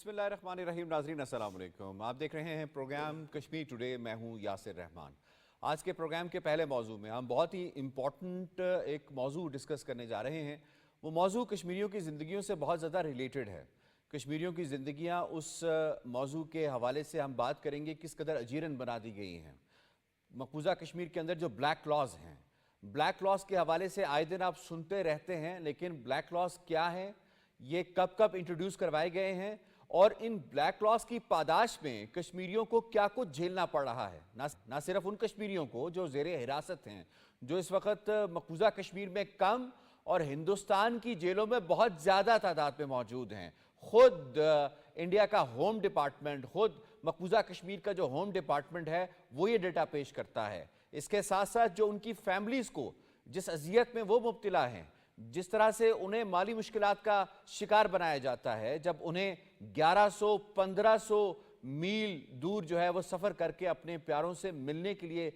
بسم اللہ الرحمن الرحیم. ناظرین السلام علیکم. آپ دیکھ رہے ہیں پروگرام کشمیر ٹوڈے. میں ہوں یاسر رحمان. آج کے پروگرام کے پہلے موضوع میں ہم بہت ہی امپورٹنٹ ایک موضوع ڈسکس کرنے جا رہے ہیں. وہ موضوع کشمیریوں کی زندگیوں سے بہت زیادہ ریلیٹڈ ہے. کشمیریوں کی زندگیاں اس موضوع کے حوالے سے ہم بات کریں گے کس قدر اجیرن بنا دی گئی ہیں. مقبوضہ کشمیر کے اندر جو بلیک لاز ہیں، بلیک لاز کے حوالے سے آئے دن آپ سنتے رہتے ہیں، لیکن بلیک لاز کیا ہیں، یہ کب کب انٹروڈیوس کروائے گئے ہیں، اور ان بلیک لاز کی پاداش میں کشمیریوں کو کیا کچھ جھیلنا پڑ رہا ہے. نہ صرف ان کشمیریوں کو جو زیر حراست ہیں، جو اس وقت مقبوضہ کشمیر میں کم اور ہندوستان کی جیلوں میں بہت زیادہ تعداد میں موجود ہیں. خود انڈیا کا ہوم ڈپارٹمنٹ، خود مقبوضہ کشمیر کا جو ہوم ڈپارٹمنٹ ہے وہ یہ ڈیٹا پیش کرتا ہے. اس کے ساتھ ساتھ جو ان کی فیملیز کو جس اذیت میں وہ مبتلا ہیں، جس طرح سے انہیں مالی مشکلات کا شکار بنایا جاتا ہے، جب انہیں 1100-1500 میل دور جو ہے وہ سفر کر کے اپنے پیاروں سے ملنے کے لیے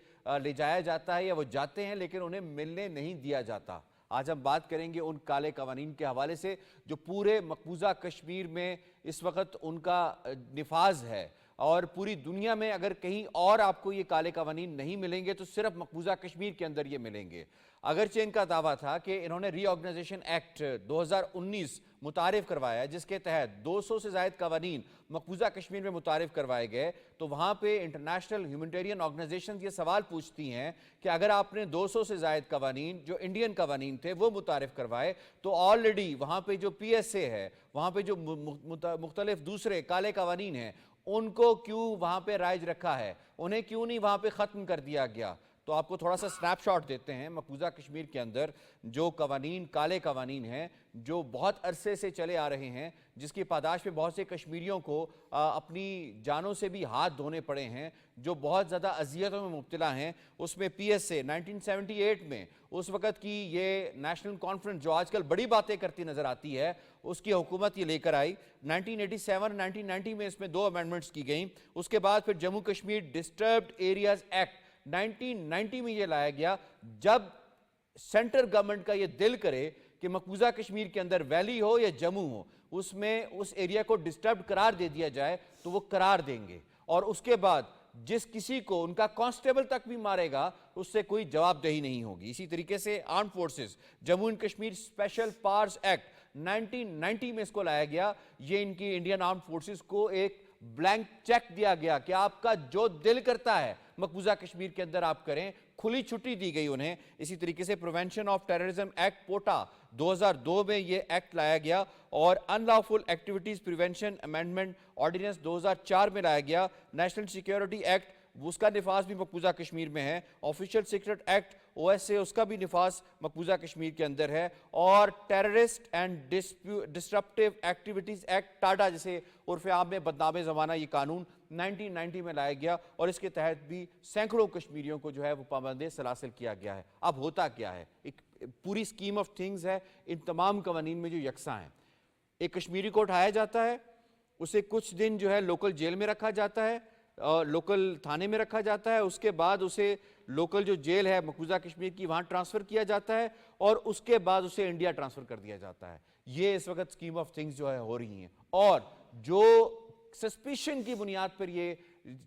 لے جایا جاتا ہے، یا وہ جاتے ہیں لیکن انہیں ملنے نہیں دیا جاتا. آج ہم بات کریں گے ان کالے قوانین کے حوالے سے جو پورے مقبوضہ کشمیر میں اس وقت ان کا نفاذ ہے، اور پوری دنیا میں اگر کہیں اور آپ کو یہ کالے قوانین نہیں ملیں گے تو صرف مقبوضہ کشمیر کے اندر یہ ملیں گے. اگرچہ ان کا دعویٰ تھا کہ انہوں نے ری آرگنائزیشن ایکٹ 2019 متعارف کروایا، جس کے تحت 200 سے زائد قوانین مقبوضہ کشمیر میں متعارف کروائے گئے، تو وہاں پہ انٹرنیشنل ہیومینٹیرین آرگنائزیشنز یہ سوال پوچھتی ہیں کہ اگر آپ نے 200 سے زائد قوانین جو انڈین قوانین تھے وہ متعارف کروائے، تو آلریڈی وہاں پہ جو پی ایس اے ہے، وہاں پہ جو مختلف دوسرے کالے قوانین ہیں، ان کو کیوں وہاں پہ رائج رکھا ہے، انہیں کیوں نہیں وہاں پہ ختم کر دیا گیا. تو آپ کو تھوڑا سا سنیپ شاٹ دیتے ہیں مقبوضہ کشمیر کے اندر جو قوانین، کالے قوانین ہیں جو بہت عرصے سے چلے آ رہے ہیں، جس کی پاداش میں بہت سے کشمیریوں کو اپنی جانوں سے بھی ہاتھ دھونے پڑے ہیں، جو بہت زیادہ اذیتوں میں مبتلا ہیں. اس میں پی ایس اے 1978 میں اس وقت کی یہ نیشنل کانفرنس جو آج کل بڑی باتیں کرتی نظر آتی ہے، اس کی حکومت یہ لے کر آئی. 1987-1990 میں اس میں 2 امینڈمنٹس کی گئیں. اس کے بعد پھر Jammu Kashmir disturbed areas act 1990 میں یہ لایا گیا، جب سینٹر گورنمنٹ کا یہ دل کرے کہ مقبوضہ کشمیر کے اندر ویلی ہو یا جموں ہو، اس میں اس ایریا کو ڈسٹربڈ قرار دے دیا جائے تو وہ قرار دیں گے، اور اس کے بعد جس کسی کو ان کا کانسٹیبل تک بھی مارے گا اس سے کوئی جواب دہی نہیں ہوگی. اسی طریقے سے arm forces Jammu and Kashmir special powers act 1990 میں اس کو لایا گیا. یہ ان کی انڈین آرم فورسز کو ایک بلینک چیک دیا گیا کہ آپ کا جو دل کرتا ہے مقبوضہ کشمیر کے اندر آپ کریں، کھلی چھٹی دی گئی انہیں. اسی طریقے سے prevention of terrorism act POTA 2002 میں یہ ایکٹ لایا گیا، اور unlawful activities prevention amendment ordinance 2004 میں لایا گیا. نیشنل سیکیورٹی ایکٹ، اس کا نفاذ بھی مقبوضہ کشمیر میں ہے. Official secret act O S A, اس کا بھی نفاذ مقبوضہ کشمیر کے اندر ہے. اور terrorist and disruptive activities act TADA, جسے عرف عام میں بدنام زمانہ، یہ قانون 1990 میں لایا گیا، اور اس کے تحت بھی سینکڑوں کشمیریوں کو جو ہے وہ پابند سلاسل کیا گیا ہے. اب ہوتا کیا ہے؟ ایک پوری اسکیم آف تھنگز ہے ان تمام قوانین میں جو یکساں ہیں. ایک کشمیری کو اٹھایا جاتا ہے، اسے کچھ دن جو ہے لوکل جیل میں رکھا جاتا ہے، لوکل تھانے میں رکھا جاتا ہے. اس کے بعد اسے لوکل جو جیل ہے مقبوضہ کشمیر کی وہاں ٹرانسفر کیا جاتا ہے، اور اس کے بعد اسے انڈیا ٹرانسفر کر دیا جاتا ہے. یہ اس وقت اسکیم آف تھنگز جو ہے ہو رہی ہیں، اور جو سسپیشن کی بنیاد پر یہ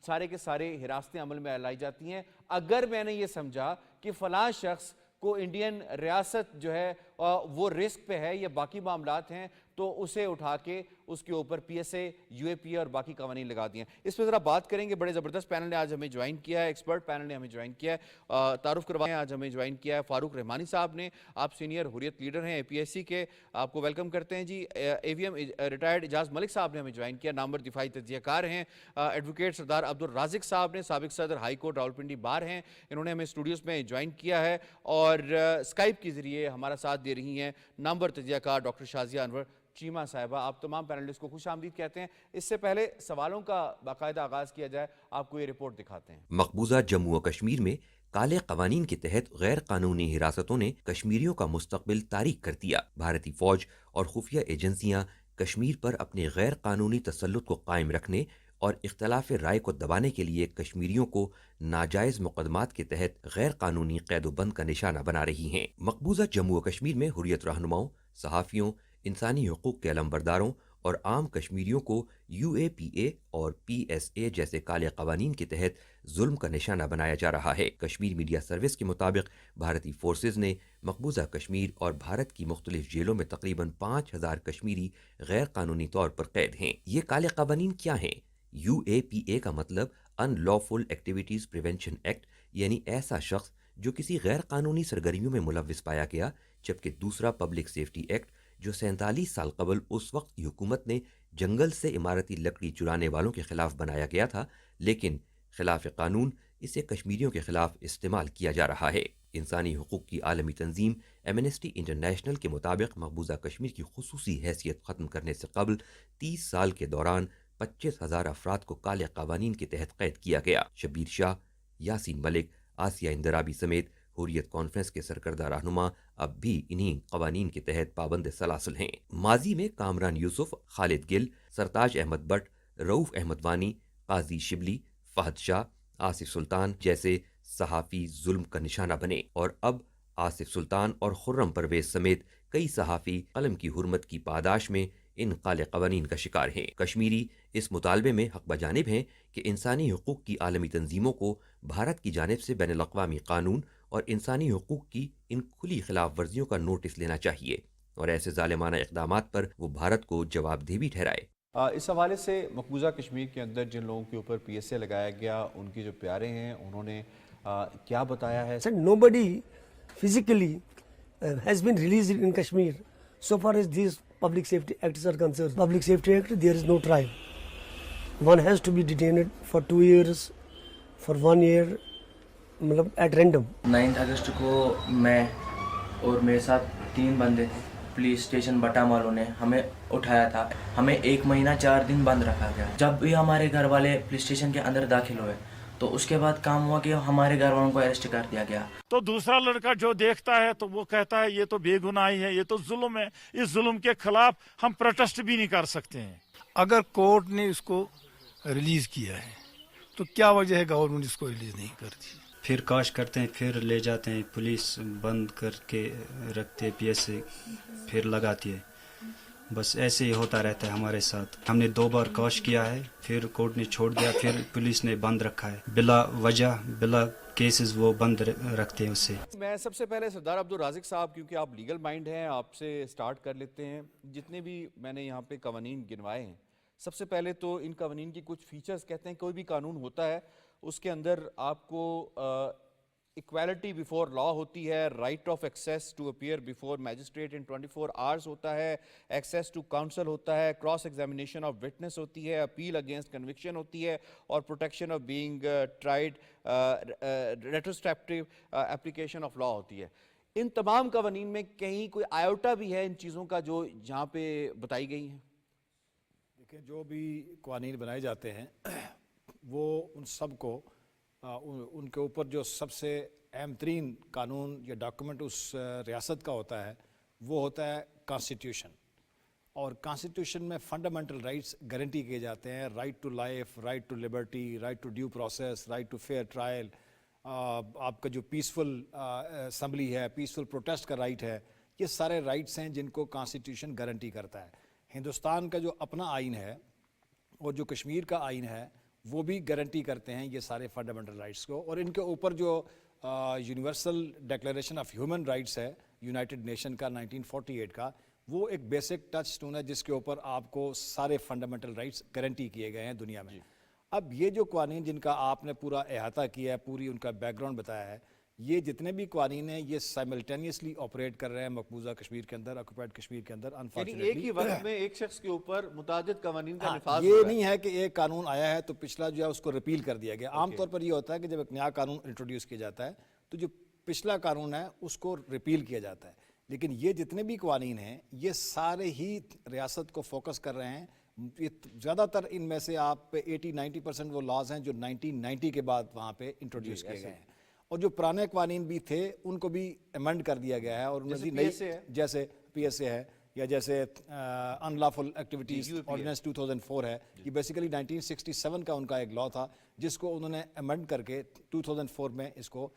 سارے کے سارے حراستیں عمل میں لائی جاتی ہیں. اگر میں نے یہ سمجھا کہ فلاں شخص کو انڈین ریاست جو ہے وہ رسک پہ ہے یا باقی معاملات ہیں، تو اسے اٹھا کے اس کے اوپر پی ایس اے، یو اے پی اے اور باقی قوانین لگا دیا. اس پہ ذرا بات کریں گے. بڑے زبردست پینل نے آج ہمیں جوائن کیا ہے، ایکسپرٹ پینل نے ہمیں جوائن کیا ہے. تعارف کروائیں، آج ہمیں جوائن کیا ہے فاروق رحمانی صاحب نے. آپ سینئر حریت لیڈر ہیں اے پی ایس سی کے، آپ کو ویلکم کرتے ہیں جی. اے وی ایم ریٹائرڈ اعجاز ملک صاحب نے ہمیں جوائن کیا، نامور دفاعی تجزیہ کار ہیں. ایڈوکیٹ سردار عبدالرازق صاحب نے، سابق صدر ہائی کورٹ راولپنڈی بار ہیں، انہوں نے ہمیں اسٹوڈیوز میں جوائن کیا ہے. اور اسکائپ کے ذریعے ہمارا ساتھ دے رہی ہیں نامور تجزیہ کار ڈاکٹر شازیہ انور چیمہ صاحبہ. آپ تمام پینلسٹ کو خوش آمدید کہتے ہیں. اس سے پہلے سوالوں کا باقاعدہ آغاز کیا جائے، آپ کو یہ رپورٹ دکھاتے ہیں. مقبوضہ جموں و کشمیر میں کالے قوانین کے تحت غیر قانونی حراستوں نے کشمیریوں کا مستقبل تاریک کر دیا. بھارتی فوج اور خفیہ ایجنسیاں کشمیر پر اپنے غیر قانونی تسلط کو قائم رکھنے اور اختلاف رائے کو دبانے کے لیے کشمیریوں کو ناجائز مقدمات کے تحت غیر قانونی قید و بند کا نشانہ بنا رہی ہیں. مقبوضہ جموں و کشمیر میں حریت رہنماؤں، صحافیوں، انسانی حقوق کے علمبرداروں اور عام کشمیریوں کو UAPA اور PSA جیسے کالے قوانین کے تحت ظلم کا نشانہ بنایا جا رہا ہے۔ کشمیر میڈیا سروس کے مطابق بھارتی فورسز نے مقبوضہ کشمیر اور بھارت کی مختلف جیلوں میں تقریباً 5000 کشمیری غیر قانونی طور پر قید ہیں۔ یہ کالے قوانین کیا ہیں؟ UAPA کا مطلب ان لافل ایکٹیویٹیز پریونشن ایکٹ، یعنی ایسا شخص جو کسی غیر قانونی سرگرمیوں میں ملوث پایا گیا، جبکہ دوسرا پبلک سیفٹی ایکٹ جو 47 سال قبل اس وقت کی حکومت نے جنگل سے عمارتی لکڑی چرانے والوں کے خلاف بنایا گیا تھا، لیکن خلاف قانون اسے کشمیریوں کے خلاف استعمال کیا جا رہا ہے۔ انسانی حقوق کی عالمی تنظیم ایمنسٹی انٹرنیشنل کے مطابق مقبوضہ کشمیر کی خصوصی حیثیت ختم کرنے سے قبل 30 سال کے دوران 25,000 افراد کو کالے قوانین کے تحت قید کیا گیا۔ شبیر شاہ، یاسین ملک، آسیہ اندرابی سمیت حریت کانفرنس کے سرکردہ رہنما اب بھی انہی قوانین کے تحت پابند سلاسل ہیں۔ ماضی میں کامران یوسف، خالد گل، سرتاج احمد بٹ، رؤف احمد وانی، قاضی شبلی، فہد شاہ، آصف سلطان جیسے صحافی ظلم کا نشانہ بنے، اور اب آصف سلطان اور خرم پرویز سمیت کئی صحافی قلم کی حرمت کی پاداش میں ان کالے قوانین کا شکار ہیں۔ کشمیری اس مطالبے میں حق بجانب ہیں کہ انسانی حقوق کی عالمی تنظیموں کو بھارت کی جانب سے بین الاقوامی قانون اور انسانی حقوق کی ان کھلی خلاف ورزیوں کا نوٹس لینا چاہیے، اور ایسے ظالمانہ اقدامات پر وہ بھارت کو جواب دہ بھی ٹھہرائے۔ اس حوالے سے مقبوضہ کشمیر کے اندر جن لوگوں کے اوپر PSA لگایا گیا، ان کی جو پیارے ہیں، انہوں نے کیا بتایا ہے؟ Nobody physically has been released in Kashmir so far as these public safety acts are concerned. Public safety act, there is no trial. One has to be detained for 2 years, for 1 year, at random. 9 اگست کو میں اور میرے ساتھ 3 بندے تھے، police station بٹا مالوں نے ہمیں اٹھایا تھا۔ ہمیں 1 مہینہ 4 دن بند رکھا گیا۔ جب بھی ہمارے گھر والے پولیس اسٹیشن کے اندر داخل ہوئے تو اس کے بعد کام ہوا کہ ہمارے گھر والوں کو اریسٹ کر دیا گیا۔ تو دوسرا لڑکا جو دیکھتا ہے تو وہ کہتا ہے یہ تو بے گناہی ہے، یہ تو ظلم ہے، اس ظلم کے خلاف ہم پروٹیسٹ بھی نہیں کر سکتے ہیں۔ اگر کورٹ نے اس کو ریلیز کیا ہے تو کیا وجہ ہے گورنمنٹ اس کو ریلیز نہیں کرتی؟ پھر کاش کرتے ہیں، پھر لے جاتے ہیں، پولیس بند کر کے رکھتے PSA، پھر لگاتی ہے۔ بس ایسے ہی ہوتا رہتا ہے ہمارے ساتھ۔ ہم نے 2 بار کاش کیا ہے، پھر کورٹ نے چھوڑ دیا، پھر پولیس نے بند رکھا ہے، بلا وجہ بلا کیسز وہ بند رکھتے ہیں اس سے۔ میں سب سے پہلے سردار عبدالرازق صاحب، کیونکہ آپ لیگل مائنڈ ہیں، آپ سے سٹارٹ کر لیتے ہیں۔ جتنے بھی میں نے یہاں پہ قوانین گنوائے ہیں، سب سے پہلے تو ان قوانین کی کچھ فیچرز کہتے ہیں کوئی بھی قانون ہوتا ہے اس کے اندر آپ کو ایکویلٹی بیفور لا ہوتی ہے، right of access to appear before magistrate in 24 hours ہوتا ہے، ایکسیس ٹو کاؤنسل ہوتا ہے، کراس ایگزامینیشن آف وٹنس ہوتی ہے، اپیل اگینسٹ کنوکشن ہوتی ہے، اور protection of being tried retrospective application of law ہوتی ہے۔ ان تمام قوانین میں کہیں کوئی آیوٹا بھی ہے ان چیزوں کا جو جہاں پہ بتائی گئی ہیں؟ دیکھیں، جو بھی قوانین بنائے جاتے ہیں وہ ان سب کو ان کے اوپر جو سب سے اہم ترین قانون یا ڈاکومنٹ اس ریاست کا ہوتا ہے وہ ہوتا ہے کانسٹیٹیوشن، اور کانسٹیٹیوشن میں فنڈامنٹل رائٹس گارنٹی کیے جاتے ہیں، right to life, right to liberty, right to due process, right to fair trial, آپ کا جو پیسفل اسمبلی ہے، پیسفل پروٹیسٹ کا رائٹ ہے، یہ سارے رائٹس ہیں جن کو کانسٹیٹیوشن گارنٹی کرتا ہے۔ ہندوستان کا جو اپنا آئین ہے اور جو کشمیر کا آئین ہے وہ بھی گارنٹی کرتے ہیں یہ سارے فنڈامنٹل رائٹس کو، اور ان کے اوپر جو universal declaration of human rights ہے یونائٹڈ نیشن کا 1948 کا، وہ ایک بیسک ٹچ سٹون ہے جس کے اوپر آپ کو سارے فنڈامنٹل رائٹس گارنٹی کیے گئے ہیں دنیا میں۔ اب یہ جو قوانین جن کا آپ نے پورا احاطہ کیا ہے، پوری ان کا بیک گراؤنڈ بتایا ہے، یہ جتنے بھی قوانین ہیں یہ سائملٹینیسلی آپریٹ کر رہے ہیں مقبوضہ کشمیر کے اندر، آکوپائڈ کشمیر کے اندر۔ یعنی ایک ہی وقت میں ایک شخص کے اوپر متعدد قوانین کا نفاذ یہ نہیں ہے کہ ایک قانون آیا ہے تو پچھلا جو ہے اس کو ریپیل کر دیا گیا۔ عام طور پر یہ ہوتا ہے کہ جب ایک نیا قانون انٹروڈیوس کیا جاتا ہے تو جو پچھلا قانون ہے اس کو ریپیل کیا جاتا ہے، لیکن یہ جتنے بھی قوانین ہیں یہ سارے ہی ریاست کو فوکس کر رہے ہیں۔ زیادہ تر ان میں سے آپ 80-90% وہ لاز ہیں جو 1990 کے بعد وہاں پہ انٹروڈیوس کیے گئے ہیں، اور جو پرانے قوانین بھی تھے ان کو بھی ایمنڈ کر دیا گیا ہے، اور جیسے PSA ہے یا جیسے ان لافل ایکٹیویٹیز آرڈیننس 2004 ہے، یہ بیسیکلی 1967 کا ان کا ایک لا تھا جس کو انہوں نے ایمنڈ کر کے 2004 میں اس کو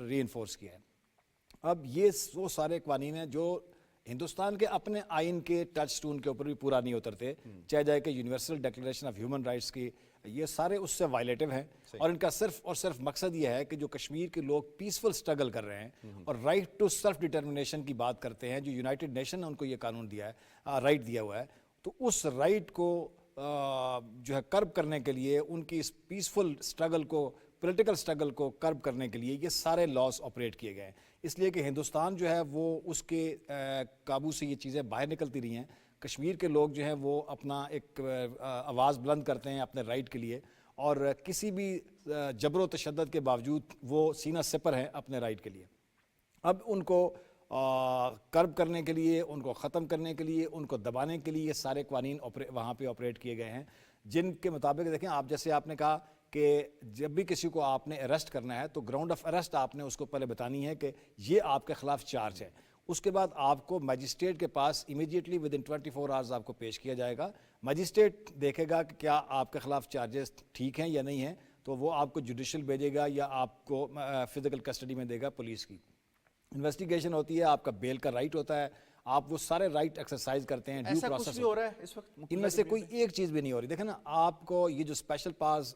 ری انفورس کیا ہے۔ اب یہ وہ سارے قوانین ہیں جو ہندوستان کے اپنے آئین کے ٹچ سٹون کے اوپر بھی پورا نہیں اترتے، چاہے جائے کہ universal declaration of human rights کی، یہ سارے اس سے وائلیٹو ہیں، اور ان کا صرف اور صرف مقصد یہ ہے کہ جو کشمیر کے لوگ پیسفل سٹرگل کر رہے ہیں اور رائٹ ٹو سیلف ڈٹرمنیشن کی بات کرتے ہیں، جو یونائٹڈ نیشن نے ان کو یہ قانون دیا ہے، رائٹ دیا ہوا ہے، تو اس رائٹ کو جو ہے کرب کرنے کے لیے، ان کی اس پیسفل سٹرگل کو، پولیٹیکل سٹرگل کو کرب کرنے کے لیے یہ سارے لاز آپریٹ کیے گئے ہیں، اس لیے کہ ہندوستان جو ہے وہ اس کے قابو سے یہ چیزیں باہر نکلتی رہی ہیں۔ کشمیر کے لوگ جو ہیں وہ اپنا ایک آواز بلند کرتے ہیں اپنے رائٹ کے لیے، اور کسی بھی جبر و تشدد کے باوجود وہ سینہ سپر ہیں اپنے رائٹ کے لیے۔ اب ان کو کرب کرنے کے لیے، ان کو ختم کرنے کے لیے، ان کو دبانے کے لیے یہ سارے قوانین وہاں پہ آپریٹ کیے گئے ہیں، جن کے مطابق دیکھیں آپ، جیسے آپ نے کہا کہ جب بھی کسی کو آپ نے اریسٹ کرنا ہے تو گراؤنڈ آف اریسٹ آپ نے اس کو پہلے بتانی ہے کہ یہ آپ کے خلاف چارج ہے، اس کے بعد آپ کو میجسٹریٹ کے پاس امیڈیٹلی ود ان 24 آورز آپ کو پیش کیا جائے گا، میجسٹریٹ دیکھے گا کہ کیا آپ کے خلاف چارجز ٹھیک ہیں یا نہیں ہیں، تو وہ آپ کو جوڈیشل بھیجے گا یا آپ کو فزیکل کسٹڈی میں دے گا پولیس کی، انویسٹیگیشن ہوتی ہے، آپ کا بیل کا رائٹ ہوتا ہے، آپ وہ سارے رائٹ ایکسرسائز کرتے ہیں، ڈیو ایسا کچھ پروسیس بھی ہو رہا ہے اس وقت ان میں سے کوئی ایک چیز بھی نہیں ہو رہی۔ دیکھیں نا، آپ کو یہ جو اسپیشل پاس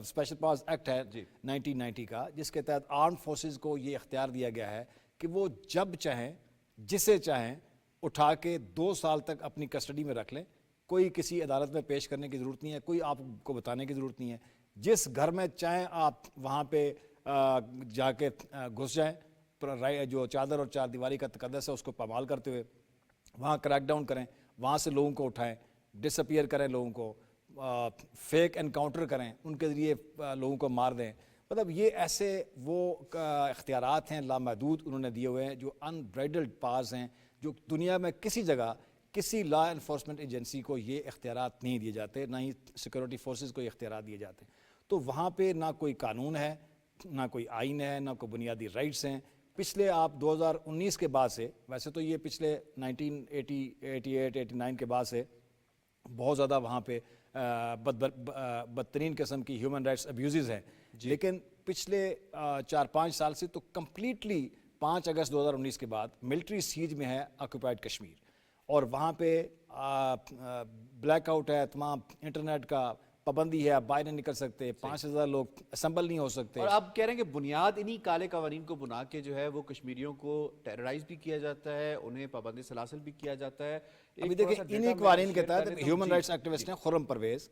اسپیشل پاس ایکٹ ہے 1990 کا، جس کے تحت آرمڈ فورسز کو یہ اختیار دیا گیا ہے کہ وہ جب چاہیں، جسے چاہیں اٹھا کے 2 سال تک اپنی کسٹڈی میں رکھ لیں، کوئی کسی عدالت میں پیش کرنے کی ضرورت نہیں ہے، کوئی آپ کو بتانے کی ضرورت نہیں ہے، جس گھر میں چاہیں آپ وہاں پہ جا کے گھس جائیں، جو چادر اور چار دیواری کا تقدس ہے اس کو پامال کرتے ہوئے وہاں کریک ڈاؤن کریں، وہاں سے لوگوں کو اٹھائیں، ڈس اپیئر کریں، لوگوں کو فیک انکاؤنٹر کریں، ان کے ذریعے لوگوں کو مار دیں، مطلب یہ ایسے وہ اختیارات ہیں لامحدود انہوں نے دیے ہوئے ہیں، جو انبرائڈلڈ پاز ہیں، جو دنیا میں کسی جگہ کسی لا انفورسمنٹ ایجنسی کو یہ اختیارات نہیں دیے جاتے، نہ ہی سیکورٹی فورسز کو یہ اختیارات دیے جاتے ہیں۔ تو وہاں پہ نہ کوئی قانون ہے، نہ کوئی آئین ہے، نہ کوئی بنیادی رائٹس ہیں۔ پچھلے آپ 2019 کے بعد سے، ویسے تو یہ پچھلے 1988-89 کے بعد سے بہت زیادہ وہاں پہ بدترین قسم کی ہیومن رائٹس ابیوزز ہیں، لیکن پچھلے 4-5 سال سے تو کمپلیٹلی 5 اگست 2019 کے بعد ملٹری سیج میں ہے آکوپائڈ کشمیر، اور وہاں پہ بلیک آؤٹ ہے، تمام انٹرنیٹ کا پابندی ہے، آپ باہر نہیں نکل سکتے، 5000 لوگ اسمبل نہیں ہو سکتے۔ اور آپ کہہ رہے ہیں کہ بنیاد انہی کالے قوانین کو بنا کے جو ہے وہ کشمیریوں کو ٹیررائز بھی کیا جاتا ہے، انہیں پابندی سلاسل بھی کیا جاتا ہے۔ ابھی دیکھیں انہی قوانین کے تحت ہیومن رائٹس ایکٹیوسٹ ہیں خرم پرویز،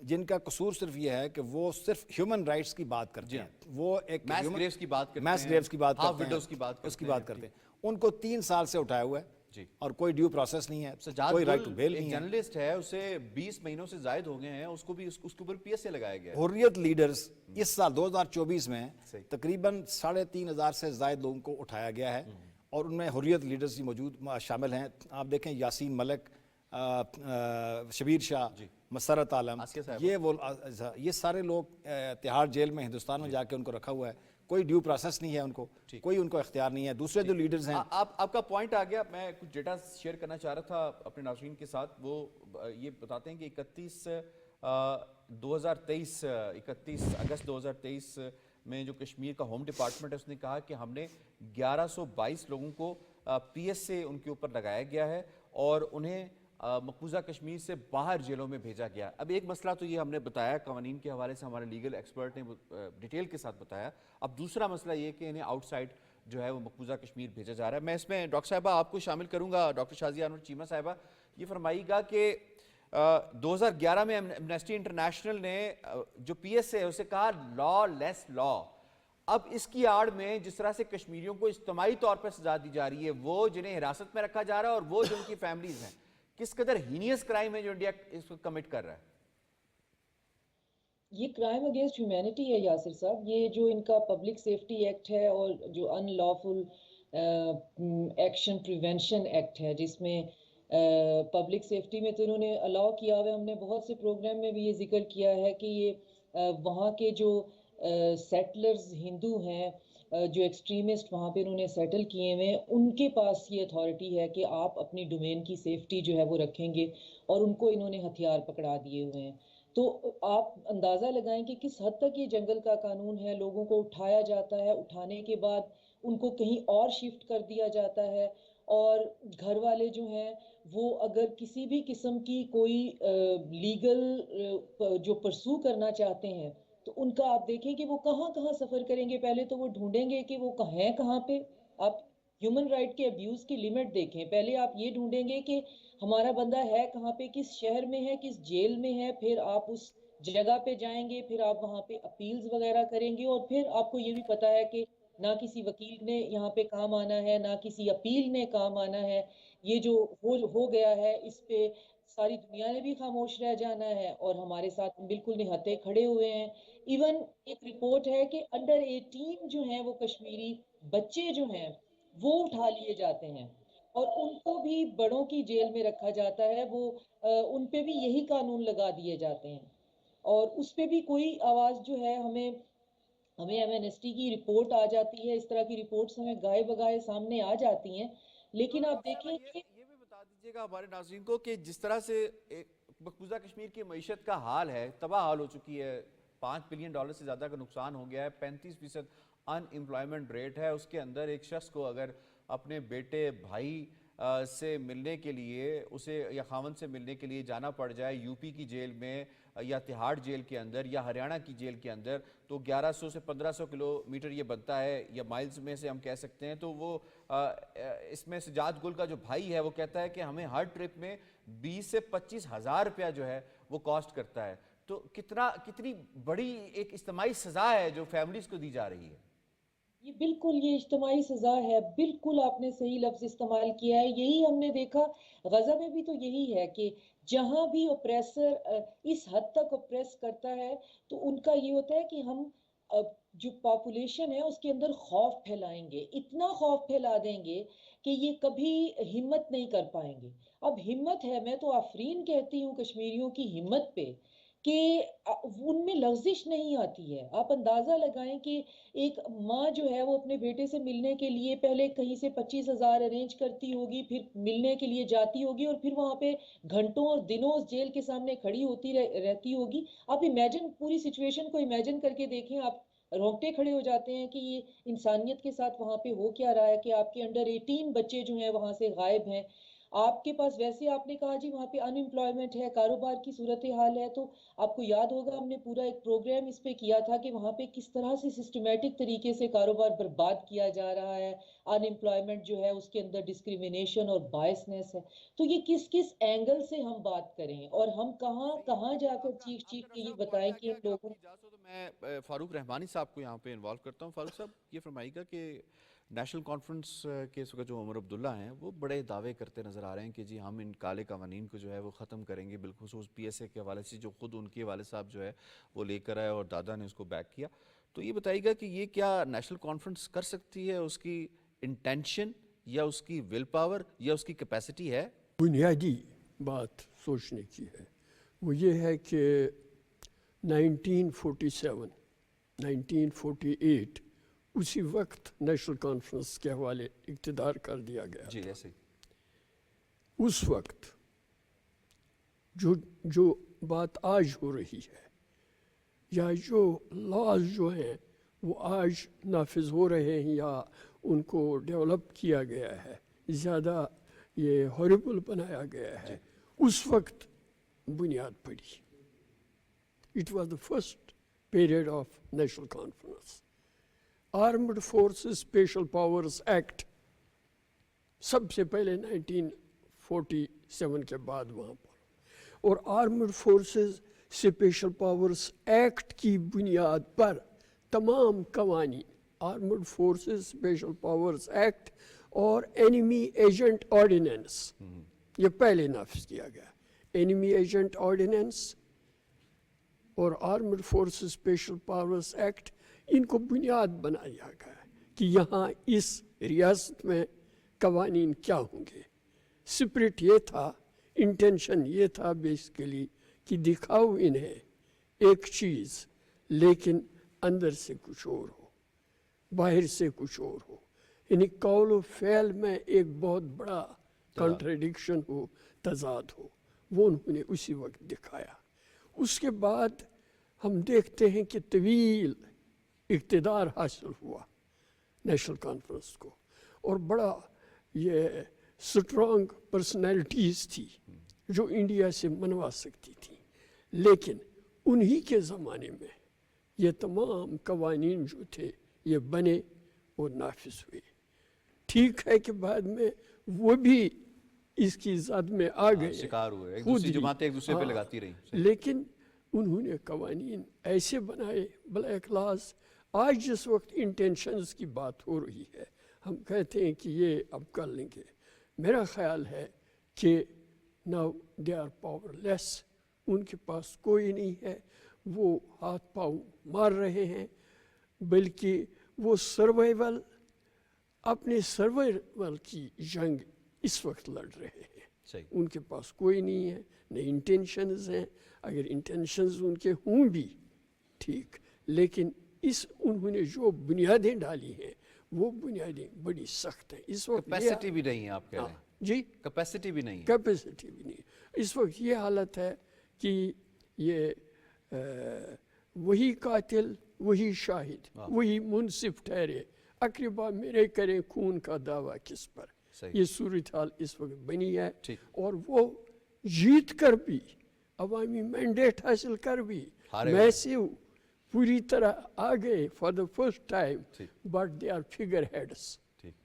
جن کا قصور صرف یہ ہے کہ وہ صرف ہیومن رائٹس کی بات کرتے ہیں، وہ ایک میس گریوز کی بات کرتے ہیں، میس گریوز کی بات ہاف کرتے ہیں، وڈوز کی بات اس کی بات کرتے ہیں، ان کو 3 سال سے اٹھایا ہوا ہے جی، اور کوئی ڈیو پروسیس نہیں ہے، سجاد کوئی رائٹ ٹو گل بیل ایک نہیں ہے۔ جرنلسٹ ہے، اسے 20 مہینوں سے زائد ہو گئے ہیں، اس کو بھی اس کے اوپر پی ایس اے لگایا گیا ہے۔ حریت لیڈرز اس سال 2024 میں تقریباً 3500 سے زائد لوگوں کو اٹھایا گیا ہے، اور ان میں حریت لیڈرز بھی موجود شامل ہیں۔ آپ دیکھیں یاسین ملک، شبیر شاہ، مسرت عالم، یہ سارے لوگ تہاڑ جیل میں ہندوستان میں جا کے ان کو رکھا ہوا ہے، کوئی ڈیو پروسیس نہیں ہے، ان کو کوئی ان کو اختیار نہیں ہے۔ دوسرے جو لیڈرز ہیں، آپ کا پوائنٹ آ گیا، میں کچھ ڈیٹا شیئر کرنا چاہ رہا تھا اپنے ناظرین کے ساتھ، وہ یہ بتاتے ہیں کہ 31 اگست 2023 میں جو کشمیر کا ہوم ڈپارٹمنٹ ہے، اس نے کہا کہ ہم نے 1122 لوگوں کو پی ایس اے ان کے اوپر لگایا گیا ہے، اور انہیں مقبوضہ کشمیر سے باہر جیلوں میں بھیجا گیا۔ اب ایک مسئلہ تو یہ ہم نے بتایا، قوانین کے حوالے سے ہمارے لیگل ایکسپرٹ نے ڈیٹیل کے ساتھ بتایا، اب دوسرا مسئلہ یہ کہ انہیں آؤٹ سائڈ جو ہے وہ مقبوضہ کشمیر بھیجا جا رہا ہے۔ میں اس میں ڈاکٹر صاحبہ آپ کو شامل کروں گا، ڈاکٹر شازیہ انور چیمہ صاحبہ، یہ فرمائیے گا کہ 2011 میں ایمنسٹی انٹرنیشنل نے جو پی ایس اے ہے اسے کہا لا لیس لا، اب اس کی آڑ میں جس طرح سے کشمیریوں کو اجتماعی طور پر سزا دی جا رہی ہے، وہ جنہیں حراست میں رکھا جا رہا ہے اور وہ جو ان کی فیملیز ہیں، کس قدر ہینیس کرائم ہے جو انڈیا اس کو کمٹ کر رہا ہے؟ یہ کرائم اگینسٹ ہیومینٹی ہے یاسر صاحب، یہ جو ان کا پبلک سیفٹی ایکٹ ہے اور جو ان لافل ایکشن پریونشن ایکٹ ہے، جس میں پبلک سیفٹی میں تو انہوں نے الاؤ کیا ہوا ہے، ہم نے بہت سے پروگرام میں بھی یہ ذکر کیا ہے کہ یہ وہاں کے جو سیٹلرز ہندو ہیں، جو ایکسٹریمسٹ وہاں پہ انہوں نے سیٹل کیے ہوئے ہیں، ان کے پاس یہ اتھارٹی ہے کہ آپ اپنی ڈومین کی سیفٹی جو ہے وہ رکھیں گے، اور ان کو انہوں نے ہتھیار پکڑا دیے ہوئے ہیں۔ تو آپ اندازہ لگائیں کہ کس حد تک یہ جنگل کا قانون ہے، لوگوں کو اٹھایا جاتا ہے، اٹھانے کے بعد ان کو کہیں اور شفٹ کر دیا جاتا ہے، اور گھر والے جو ہیں وہ اگر کسی بھی قسم کی کوئی لیگل جو پرسو کرنا چاہتے ہیں تو ان کا آپ دیکھیں کہ وہ کہاں کہاں سفر کریں گے. پہلے تو وہ ڈھونڈیں گے کہ وہ ہیں کہاں پہ. آپ ہیومن رائٹ کے ابیوز کی لمٹ دیکھیں. پہلے آپ یہ ڈھونڈیں گے کہ ہمارا بندہ ہے کہاں پہ، کس شہر میں ہے، کس جیل میں ہے. پھر آپ اس جگہ پہ جائیں گے، پھر آپ وہاں پہ اپیلز وغیرہ کریں گے، اور پھر آپ کو یہ بھی پتا ہے کہ نہ کسی وکیل نے یہاں پہ کام آنا ہے، نہ کسی اپیل نے کام آنا ہے. یہ جو ہو گیا ہے اس پہ ساری دنیا نے بھی خاموش رہ جانا ہے، اور ہمارے ساتھ بالکل نہتے کھڑے ہوئے ہیں. ایون ایک رپورٹ ہے کہ انڈر 18 جو ہیں وہ کشمیری بچے جو ہیں وہ اٹھا لیے جاتے ہیں اور ان کو بھی بڑوں کی جیل میں رکھا جاتا ہے. وہ ان پہ بھی یہی قانون لگا دیے جاتے ہیں، اور اس پہ بھی کوئی آواز جو ہے ہمیں ایمنسٹی کی رپورٹ آ جاتی ہے. اس طرح کی رپورٹس ہمیں گائے بگائے سامنے آ جاتی ہیں. لیکن آپ دیکھیں کہ یہ بھی بتا دیجیے گا ہمارے ناظرین کو کہ جس طرح سے مقبوضہ کشمیر کی معیشت کا حال ہے، تباہ حال ہو چکی ہے، $5 بلین سے زیادہ کا نقصان ہو گیا ہے، 35% ان امپلائمنٹ ریٹ ہے. اس کے اندر ایک شخص کو اگر اپنے بیٹے بھائی سے ملنے کے لیے اسے یا خاوند سے ملنے کے لیے جانا پڑ جائے یو پی کی جیل میں یا تہاڑ جیل کے اندر یا ہریانہ کی جیل کے اندر، تو 1100 سے 1500 کلومیٹر یہ بنتا ہے، یا مائلز میں سے ہم کہہ سکتے ہیں. تو وہ اس میں سجاد گل کا جو بھائی ہے وہ کہتا ہے کہ ہمیں ہر ٹرپ میں 20 سے 25 ہزار روپیہ جو ہے وہ کاسٹ کرتا ہے. تو کتنی بڑی ایک اجتماعی سزا ہے جو فیملیز کو دی جا رہی ہے. یہ بالکل یہ اجتماعی سزا ہے. بالکل آپ نے صحیح لفظ استعمال کیا ہے. یہی ہم نے دیکھا غزہ میں بھی، تو یہی ہے کہ جہاں بھی اوپریسر اس حد تک اوپریس کرتا ہے تو ان کا یہ ہوتا ہے کہ ہم جو پاپولیشن ہے اس کے اندر خوف پھیلائیں گے، اتنا خوف پھیلا دیں گے کہ یہ کبھی ہمت نہیں کر پائیں گے. اب ہمت ہے، میں تو آفرین کہتی ہوں کشمیریوں کی ہمت پہ کہ ان میں لغزش نہیں آتی ہے. آپ اندازہ لگائیں کہ ایک ماں جو ہے وہ اپنے بیٹے سے ملنے کے لیے پہلے کہیں سے 25 ہزار ارینج کرتی ہوگی، پھر ملنے کے لیے جاتی ہوگی، اور پھر وہاں پہ گھنٹوں اور دنوں اس جیل کے سامنے کھڑی ہوتی رہتی ہوگی. آپ امیجن پوری سچویشن کو امیجن کر کے دیکھیں. آپ رونگٹے کھڑے ہو جاتے ہیں کہ یہ انسانیت کے ساتھ وہاں پہ ہو کیا رہا ہے کہ آپ کے انڈر 18 بچے جو ہیں وہاں سے غائب ہیں. آپ کے پاس ویسے آپ نے کہا جی وہاں پہ ان امپلائمنٹ ہے، کاروبار کی صورتحال ہے، تو آپ کو یاد ہوگا ہم نے پورا ایک پروگرام اس پہ کیا تھا کہ وہاں پہ کس طرح سے سسٹمیٹک طریقے سے کاروبار برباد کیا جا رہا ہے. ان امپلائمنٹ جو ہے اس کے اندر ڈسکریمنیشن اور بائسنس ہے. تو یہ کس اینگل سے ہم بات کریں اور ہم کہاں جا کر چیخ کے یہ بتائیں کہ ان لوگوں. اجازت ہو تو میں فاروق رحمانی صاحب کو یہاں پہ انوالو کرتا ہوں. فاروق صاحب یہ فرمائیے گا کہ نیشنل کانفرنس کے اس وقت جو عمر عبداللہ ہیں وہ بڑے دعوے کرتے نظر آ رہے ہیں کہ جی ہم ان کالے قوانین کو جو ہے وہ ختم کریں گے، بالخصوص پی ایس اے کے حوالے سے جو خود ان کے والد صاحب جو ہے وہ لے کر آئے اور دادا نے اس کو بیک کیا. تو یہ بتائیے گا کہ یہ کیا نیشنل کانفرنس کر سکتی ہے؟ اس کی انٹینشن یا اس کی ول پاور یا اس کی کیپیسٹی ہے؟ بنیادی بات سوچنے کی ہے، وہ یہ ہے کہ 1947 1948 اسی وقت نیشنل کانفرنس کے حوالے اقتدار کر دیا گیا. جی ایسے اس وقت جو بات آج ہو رہی ہے یا جو لاز جو ہیں وہ آج نافذ ہو رہے ہیں یا ان کو ڈیولپ کیا گیا ہے، زیادہ یہ ہاربل بنایا گیا ہے، اس وقت بنیاد پڑی. It was the first period of National Conference. Armed forces special powers act سب سے پہلے 1947 کے بعد وہاں پر، اور armed forces special powers act کی بنیاد پر تمام قوانین، armed forces special powers act اور اینیمی ایجنٹ آرڈیننس، یہ پہلے نافذ کیا گیا. اینیمی ایجنٹ آرڈیننس اور armed forces special powers act, ان کو بنیاد بنایا گیا کہ یہاں اس ریاست میں قوانین کیا ہوں گے. سپرٹ یہ تھا، انٹینشن یہ تھا بیسیکلی کہ دکھاؤ انہیں ایک چیز لیکن اندر سے کچھ اور ہو، باہر سے کچھ اور ہو، یعنی قول و فعل میں ایک بہت بڑا کنٹریڈکشن ہو، تضاد ہو. وہ انہوں نے اسی وقت دکھایا. اس کے بعد ہم دیکھتے ہیں کہ طویل اقتدار حاصل ہوا. نیشنل کانفرنس کو, اور بڑا یہ سٹرانگ پرسنالٹیز تھی جو انڈیا سے منوا سکتی تھی, لیکن انہی کے زمانے میں یہ تمام قوانین جو تھے یہ بنے اور نافذ ہوئے. ٹھیک ہے کہ بعد میں وہ بھی اس کی زد میں آ گئے, شکار ہوئے, ایک خود دوسری ہی. جماعتیں ایک دوسرے پہ ہاں. لگاتی رہیں. لیکن انہوں نے قوانین ایسے بنائے, بلیک لاز. آج جس وقت انٹینشنز کی بات ہو رہی ہے, ہم کہتے ہیں کہ یہ اب کر لیں گے, میرا خیال ہے کہ ناؤ دے آر پاور لیس, ان کے پاس کوئی نہیں ہے, وہ ہاتھ پاؤں مار رہے ہیں, بلکہ وہ سروائیول, اپنے سروائیول کی جنگ اس وقت لڑ رہے ہیں. صحیح. ان کے پاس کوئی نہیں ہے, نہ انٹینشنز ہیں. اگر انٹینشنز ان کے ہوں بھی ٹھیک, لیکن انہوں نے جو بنیادیں ڈالی ہیں وہ بنیادیں بڑی سخت ہیں. اس وقت کیپیسٹی بھی نہیں ہے, آپ کہہ رہے ہیں. جی, کیپیسٹی بھی نہیں ہے. کیپیسٹی بھی نہیں. اس وقت یہ حالت ہے کہ یہ وہی قاتل, وہی شاہد, وہی منصف ٹھہرے, اقربا میرے کریں خون کا دعویٰ کس پر. یہ صورتحال اس وقت بنی ہے, اور وہ جیت کر بھی, عوامی مینڈیٹ حاصل کر بھی, میسو پوری طرح آ گئے for the first time, but they are figureheads ہیڈس.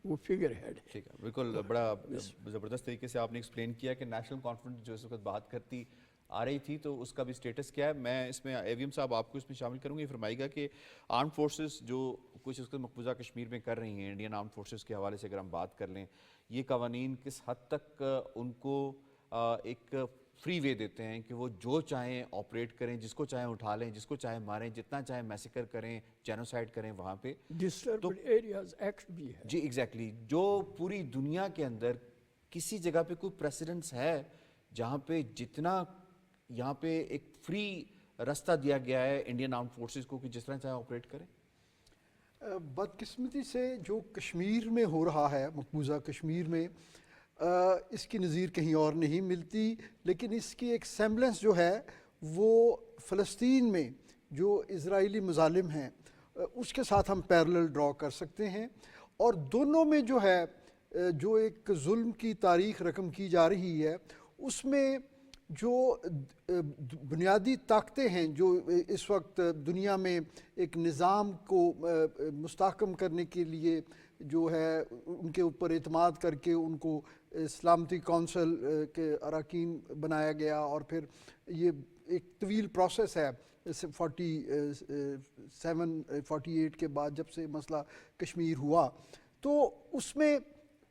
وہ فگر ہیڈ ہے. ٹھیک ہے, بالکل بڑا زبردست طریقے سے آپ نے ایکسپلین کیا کہ نیشنل کانفرنس جو اس وقت بات کرتی آ رہی تھی تو اس کا بھی سٹیٹس کیا ہے. میں اس میں ایویم صاحب آپ کو اس میں شامل کروں گا. یہ فرمائے گا کہ آرم فورسز جو کچھ اس وقت مقبوضہ کشمیر میں کر رہی ہیں, انڈین آرم فورسز کے حوالے سے اگر ہم بات کر لیں, یہ قوانین کس حد تک ان کو ایک فری وے دیتے ہیں کہ وہ جو چاہیں آپریٹ کریں, جس کو چاہیں اٹھا لیں, جس کو چاہیں ماریں, جتنا چاہیں میسیکر کریں, جینوسائڈ کریں وہاں پہ. ڈسٹربڈ ایریاز ایکٹ بھی ہے. جی ایگزیکٹلی, جو پوری دنیا کے اندر کسی جگہ پہ کوئی پریسیڈنٹس ہے جہاں پہ جتنا یہاں پہ ایک فری راستہ دیا گیا ہے انڈین آرم فورسز کو کہ جس طرح چاہیں آپریٹ کریں. بدقسمتی سے جو کشمیر میں ہو رہا ہے, مقبوضہ کشمیر میں, اس کی نظیر کہیں اور نہیں ملتی. لیکن اس کی ایک سیمبلنس جو ہے وہ فلسطین میں جو اسرائیلی مظالم ہیں اس کے ساتھ ہم پیرلل ڈرا کر سکتے ہیں. اور دونوں میں جو ہے جو ایک ظلم کی تاریخ رقم کی جا رہی ہے, اس میں جو بنیادی طاقتیں ہیں جو اس وقت دنیا میں ایک نظام کو مستحکم کرنے کے لیے جو ہے ان کے اوپر اعتماد کر کے ان کو سلامتی کونسل کے اراکین بنایا گیا, اور پھر یہ ایک طویل پروسیس ہے 48 کے بعد جب سے مسئلہ کشمیر ہوا, تو اس میں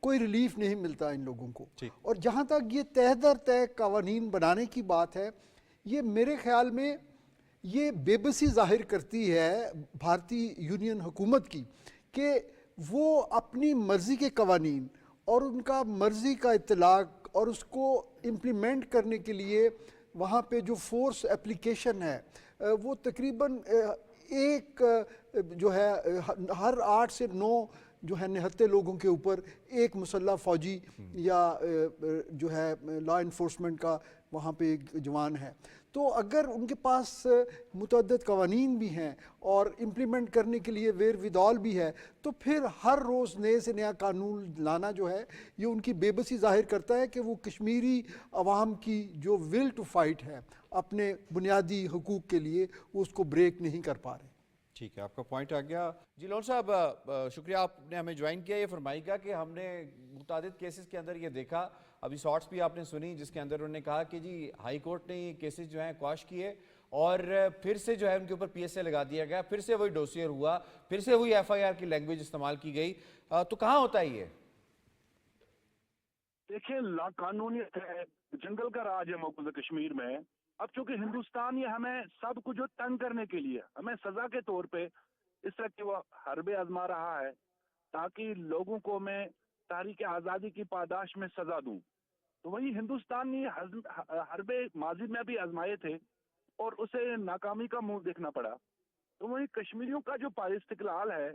کوئی ریلیف نہیں ملتا ان لوگوں کو. اور جہاں تک یہ تہ در تہ قوانین بنانے کی بات ہے, یہ میرے خیال میں یہ بے بسی ظاہر کرتی ہے بھارتی یونین حکومت کی کہ وہ اپنی مرضی کے قوانین اور ان کا مرضی کا اطلاق اور اس کو امپلیمنٹ کرنے کے لیے وہاں پہ جو فورس اپلیکیشن ہے وہ تقریباً ایک جو ہے ہر 8 سے 9 جو ہے نہتے لوگوں کے اوپر ایک مسلح فوجی یا جو ہے لا انفورسمنٹ کا وہاں پہ ایک جوان ہے. تو اگر ان کے پاس متعدد قوانین بھی ہیں اور امپلیمنٹ کرنے کے لیے ویر ودال بھی ہے, تو پھر ہر روز نئے سے نیا قانون لانا جو ہے یہ ان کی بے بسی ظاہر کرتا ہے کہ وہ کشمیری عوام کی جو ول ٹو فائٹ ہے اپنے بنیادی حقوق کے لیے وہ اس کو بریک نہیں کر پا رہے. ٹھیک ہے, آپ کا پوائنٹ آ گیا. جی لون صاحب شکریہ آپ نے ہمیں جوائن کیا. یہ فرمائی گا کہ ہم نے متعدد کیسز کے اندر یہ دیکھا, ابھی شارٹس بھی آپ نے سنی جس کے اندر انہوں نے کہا کہ جی ہائی کورٹ نے یہ کیسز جو ہیں قواش کیے اور پھر سے جو ہے ان کے اوپر پی ایس اے لگا دیا گیا, پھر سے وہی ڈوسیئر ہوا, پھر سے وہی ایف آئی آر کی لینگویج استعمال کی گئی. تو کہاں ہوتا ہے یہ؟ دیکھیں لا قانونیت ہے, جنگل کا راج ہے مقبوضہ کشمیر میں. اب چونکہ ہندوستان یہ ہمیں سب کچھ جو تنگ کرنے کے لیے ہمیں سزا کے طور پہ اس طرح کے وہ حربے آزما رہا ہے تاکہ لوگوں کو میں تحریک آزادی کی پاداش میں سزا دوں. تو وہی ہندوستان نے حربے ماضی میں بھی آزمائے تھے اور اسے ناکامی کا منہ دیکھنا پڑا. تو وہی کشمیریوں کا جو پائے استقلال ہے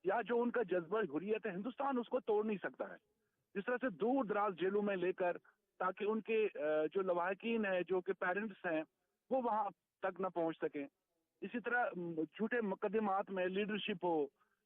یا جو ان کا جذبہ حریت ہے, ہندوستان اس کو توڑ نہیں سکتا ہے. جس طرح سے دور دراز جیلوں میں لے کر تاکہ ان کے جو لواحقین ہیں جو کہ پیرنٹس ہیں وہ وہاں تک نہ پہنچ سکیں. اسی طرح جھوٹے مقدمات میں لیڈرشپ ہو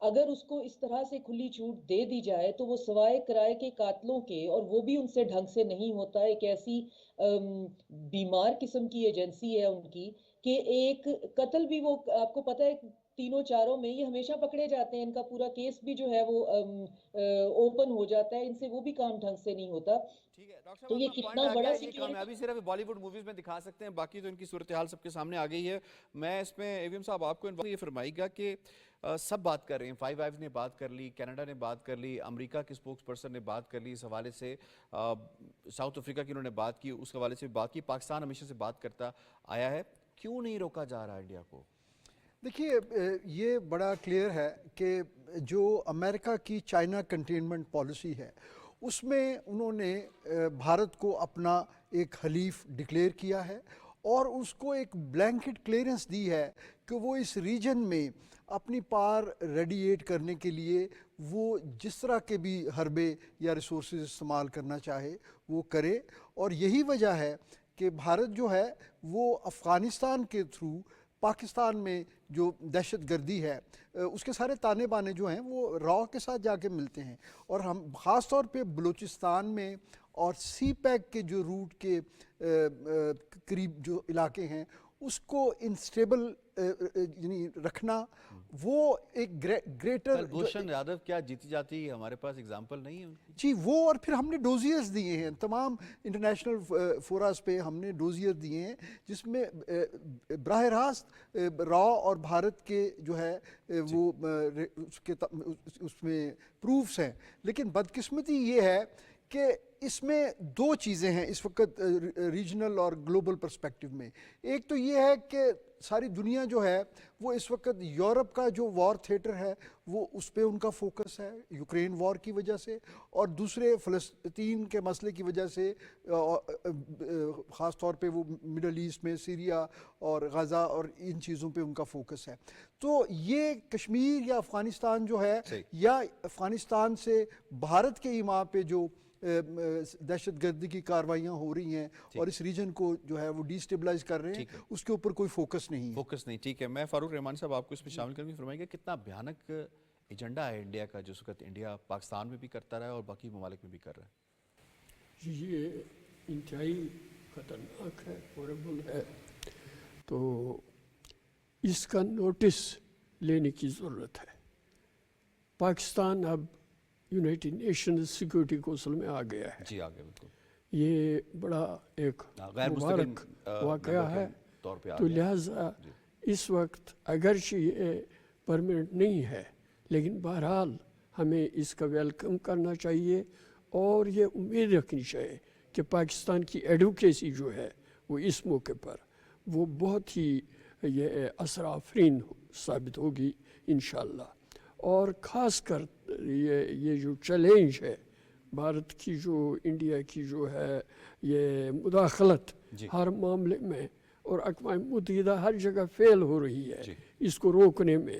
اگر اس کو اس طرح سے کھلی چھوٹ دے دی جائے تو وہ سوائے کرائے کے قاتلوں کے، اور وہ بھی ان سے ڈھنگ سے نہیں ہوتا، ایک ایسی بیمار قسم کی ایجنسی ہے ان کی کہ ایک قتل بھی، وہ آپ کو پتہ ہے تینوں چاروں میں یہ ہمیشہ پکڑے جاتے ہیں، ان کا پورا کیس بھی جو ہے وہ اوپن ہو جاتا ہے، ان سے وہ بھی کام ڈھنگ سے نہیں ہوتا. ٹھیک ہے ڈاکٹر صاحب، تو یہ اپنا پوائنٹ کتنا آ بڑا گیا. یہ سیکیورٹی کامیابی صرف بالی ووڈ موویز میں دکھا سکتے ہیں، باقی تو ان کی صورتحال سب کے سامنے آ گئی ہے. میں اس میں ایویم صاحب آپ کو یہ فرمائے گا کہ سب بات کر رہے ہیں، فائیو آئیز نے بات کر لی، کینیڈا نے بات کر لی، امریکہ کے سپوکس پرسن نے بات کر لی اس حوالے سے، ساؤتھ افریقہ کی انہوں نے بات کی، اس حوالے سے بات کی. پاکستان ہمیشہ سے بات کرتا آیا ہے، کیوں نہیں روکا جا رہا انڈیا کو؟ دیکھیے یہ بڑا کلیئر ہے کہ جو امریکہ کی چائنا کنٹینمنٹ پالیسی ہے اس میں انہوں نے بھارت کو اپنا ایک حلیف ڈکلیئر کیا ہے اور اس کو ایک بلینکٹ کلیئرنس دی ہے کہ وہ اس ریجن میں اپنی پار ریڈیٹ کرنے کے لیے وہ جس طرح کے بھی حربے یا ریسورسز استعمال کرنا چاہے وہ کرے. اور یہی وجہ ہے کہ بھارت جو ہے وہ افغانستان کے تھرو پاکستان میں جو دہشت گردی ہے اس کے سارے تانے بانے جو ہیں وہ را کے ساتھ جا کے ملتے ہیں. اور ہم خاص طور پہ بلوچستان میں اور سی پیک کے جو روٹ کے قریب جو علاقے ہیں اس کو انسٹیبل یعنی رکھنا، وہ ایک گریٹر بھوشن یادو کیا جیتی جاتی ہمارے پاس اگزامپل نہیں ہے جی وہ. اور پھر ہم نے ڈوزیئرز دیے ہیں تمام انٹرنیشنل فوراز پہ، ہم نے ڈوزیئر دیے ہیں جس میں براہ راست را اور بھارت کے جو ہے وہ اس میں پروفس ہیں. لیکن بدقسمتی یہ ہے کہ اس میں دو چیزیں ہیں اس وقت ریجنل اور گلوبل پرسپیکٹو میں. ایک تو یہ ہے کہ ساری دنیا جو ہے وہ اس وقت یورپ کا جو وار تھیٹر ہے وہ اس پہ ان کا فوکس ہے یوکرین وار کی وجہ سے، اور دوسرے فلسطین کے مسئلے کی وجہ سے، خاص طور پہ وہ مڈل ایسٹ میں سیریا اور غزہ اور ان چیزوں پہ ان کا فوکس ہے. تو یہ کشمیر یا افغانستان جو ہے یا افغانستان سے بھارت کے ایما پہ جو دہشت گردی کی کاروائیاں ہو رہی ہیں اور اس ریجن کو جو ہے وہ ڈی سٹیبلائز کر رہے ہیں، اس کے اوپر کوئی فوکس نہیں ہے. ٹھیک ہے. میں فاروق رحمان صاحب آپ کو اس میں شامل کرنے کی فرمائے گا کتنا بھیانک ایجنڈا ہے انڈیا کا جو اس وقت انڈیا پاکستان میں بھی کرتا رہا ہے اور باقی ممالک میں بھی کر رہا ہے؟ یہ انتہائی خطرناک ہے، ہوربل ہے. تو اس کا نوٹس لینے کی ضرورت ہے. پاکستان اب یونائٹڈ نیشنز سیکورٹی کونسل میں آ گیا ہے. جی آگے بالکل. یہ بڑا ایک مبارک واقعہ ہے. تو لہٰذا اس وقت اگرچہ یہ پرمنٹ نہیں ہے لیکن بہرحال ہمیں اس کا ویلکم کرنا چاہیے اور یہ امید رکھنی چاہیے کہ پاکستان کی ایڈوکیسی جو ہے وہ اس موقع پر وہ بہت ہی یہ اثر آفرین ثابت ہوگی انشاءاللہ. اور خاص کر یہ جو چیلنج ہے بھارت کی، جو انڈیا کی جو ہے یہ مداخلت ہر معاملے میں، اور اقوام متحدہ ہر جگہ فیل ہو رہی ہے اس کو روکنے میں،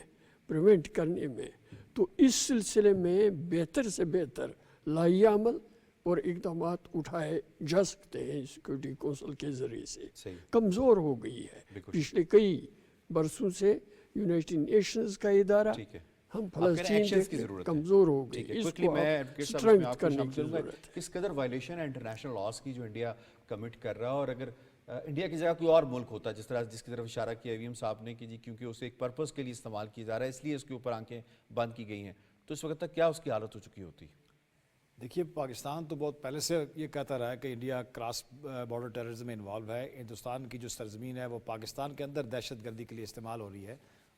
پریونٹ کرنے میں. تو اس سلسلے میں بہتر سے بہتر لائحہ عمل اور اقدامات اٹھائے جا سکتے ہیں سیکورٹی کونسل کے ذریعے سے. کمزور ہو گئی ہے پچھلے کئی برسوں سے یونائٹڈ نیشنز کا ادارہ، ہم فلسطین کمزور ہو گئی، اس کو اسٹرینتھ کرنے کی ضرورت ہے. کس قدر وائلیشن ہے انٹرنیشنل لاز کی جو انڈیا کمٹ کر رہا ہے، اور اگر انڈیا کی جگہ کوئی اور ملک ہوتا ہے جس کی طرف اشارہ کیا ایویم صاحب نے کہ جی کیونکہ اسے ایک پرپس کے لیے استعمال کیا جا رہا ہے اس لیے اس کے اوپر آنکھیں بند کی گئی ہیں، تو اس وقت تک کیا اس کی حالت ہو چکی ہوتی؟ دیکھیے پاکستان تو بہت پہلے سے یہ کہتا رہا ہے کہ انڈیا کراس بارڈر ٹیررزم میں انوالو ہے. ہندوستان کی جو سرزمین ہے وہ پاکستان کے اندر دہشت گردی کے لیے استعمال ہو رہی ہے.